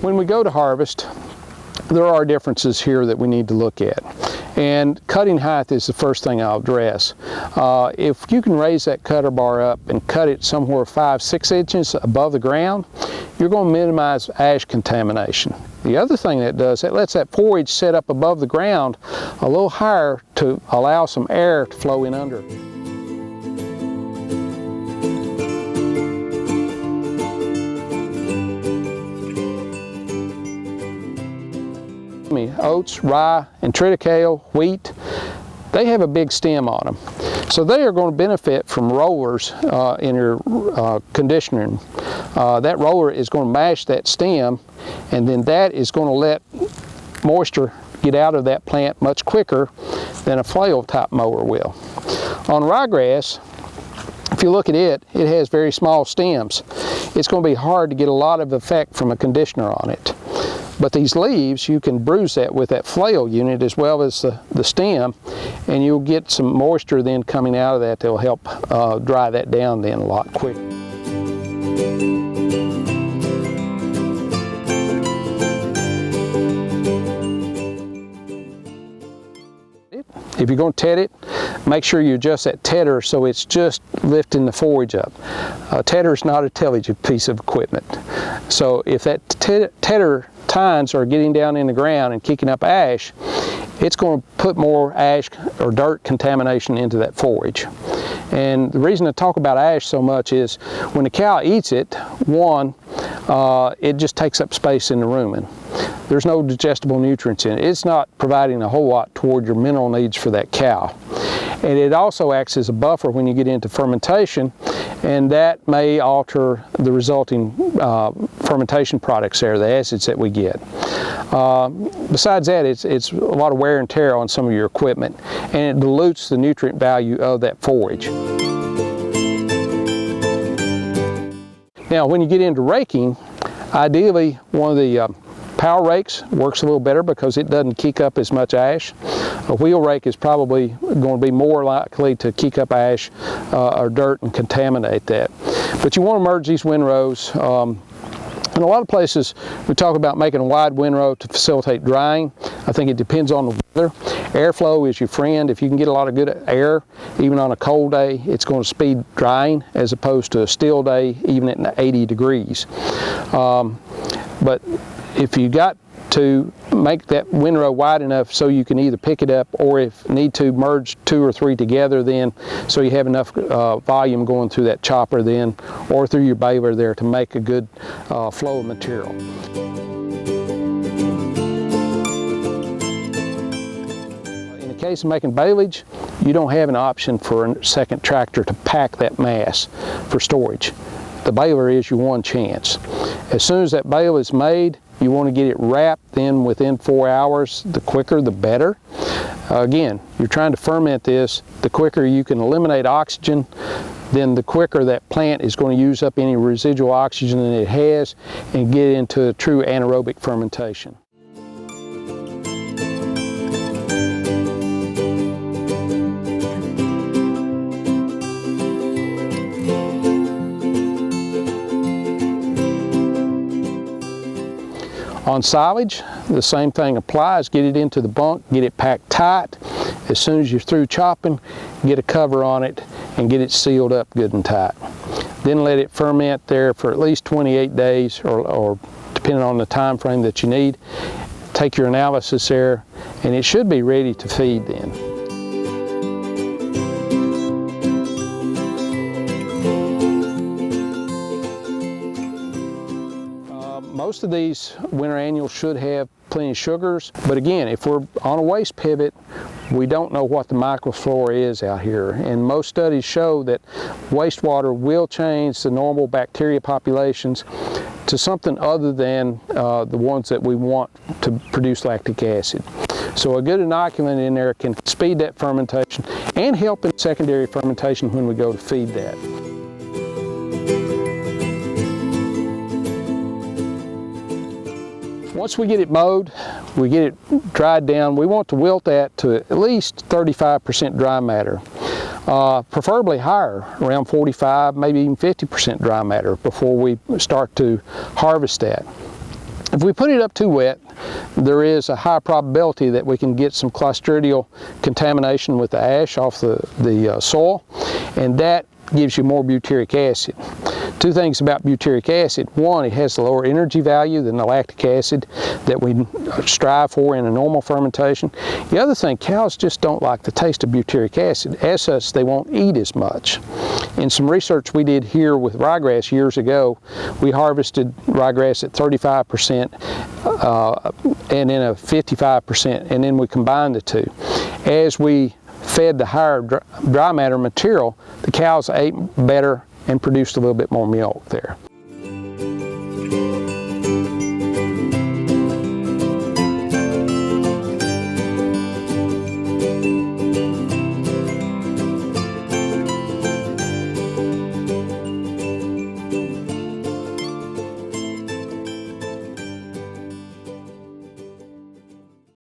When we go to harvest, there are differences here that we need to look at. And cutting height is the first thing I'll address. If you can raise that cutter bar up and cut it somewhere 5-6 inches above the ground, you're going to minimize ash contamination. The other thing that does, it lets that forage set up above the ground a little higher to allow some air to flow in under. Oats, rye, and triticale, wheat, they have a big stem on them. So they are going to benefit from rollers in your conditioning. That roller is going to mash that stem, and then that is going to let moisture get out of that plant much quicker than a flail type mower will. On ryegrass, if you look at it, it has very small stems. It's going to be hard to get a lot of effect from a conditioner on it. But these leaves, you can bruise that with that flail unit as well as the stem, and you'll get some moisture then coming out of that that'll help dry that down then a lot quicker. If you're going to ted it, make sure you adjust that tedder so it's just lifting the forage up. A tedder is not a intelligent piece of equipment. So if that tedder tines are getting down in the ground and kicking up ash, it's going to put more ash or dirt contamination into that forage. And the reason I talk about ash so much is when the cow eats it, one, it just takes up space in the rumen. There's no digestible nutrients in it. It's not providing a whole lot toward your mineral needs for that cow. And it also acts as a buffer when you get into fermentation, and that may alter the resulting fermentation products there, the acids that we get. Besides that, it's a lot of wear and tear on some of your equipment, and it dilutes the nutrient value of that forage. Now, when you get into raking, ideally one of the power rakes works a little better because it doesn't kick up as much ash. A wheel rake is probably going to be more likely to kick up ash or dirt and contaminate that. But you want to merge these windrows. In a lot of places we talk about making a wide windrow to facilitate drying. I think it depends on the weather. Airflow is your friend. If you can get a lot of good air, even on a cold day, it's going to speed drying as opposed to a still day, even at 80 degrees. But if you got to make that windrow wide enough so you can either pick it up or if need to merge 2 or 3 together then so you have enough volume going through that chopper then or through your baler there to make a good flow of material. In the case of making baleage, you don't have an option for a second tractor to pack that mass for storage. The baler is your one chance. As soon as that bale is made, you want to get it wrapped then within 4 hours. The quicker the better. Again, you're trying to ferment this. The quicker you can eliminate oxygen, then the quicker that plant is going to use up any residual oxygen that it has and get into a true anaerobic fermentation. On silage, the same thing applies. Get it into the bunk, get it packed tight. As soon as you're through chopping, get a cover on it and get it sealed up good and tight. Then let it ferment there for at least 28 days or depending on the time frame that you need. Take your analysis there and it should be ready to feed then. Most of these winter annuals should have plenty of sugars, but again, if we're on a waste pivot, we don't know what the microflora is out here, and most studies show that wastewater will change the normal bacteria populations to something other than the ones that we want to produce lactic acid. So a good inoculant in there can speed that fermentation and help in secondary fermentation when we go to feed that. Once we get it mowed, we get it dried down, we want to wilt that to at least 35% dry matter. Preferably higher, around 45, maybe even 50% dry matter before we start to harvest that. If we put it up too wet, there is a high probability that we can get some Clostridial contamination with the ash off the soil, and that gives you more butyric acid. Two things about butyric acid. One, it has a lower energy value than the lactic acid that we strive for in a normal fermentation. The other thing, cows just don't like the taste of butyric acid. As such, they won't eat as much. In some research we did here with ryegrass years ago, we harvested ryegrass at 35% and then a 55%, and then we combined the two. As we fed the higher dry matter material, the cows ate better and produced a little bit more milk there.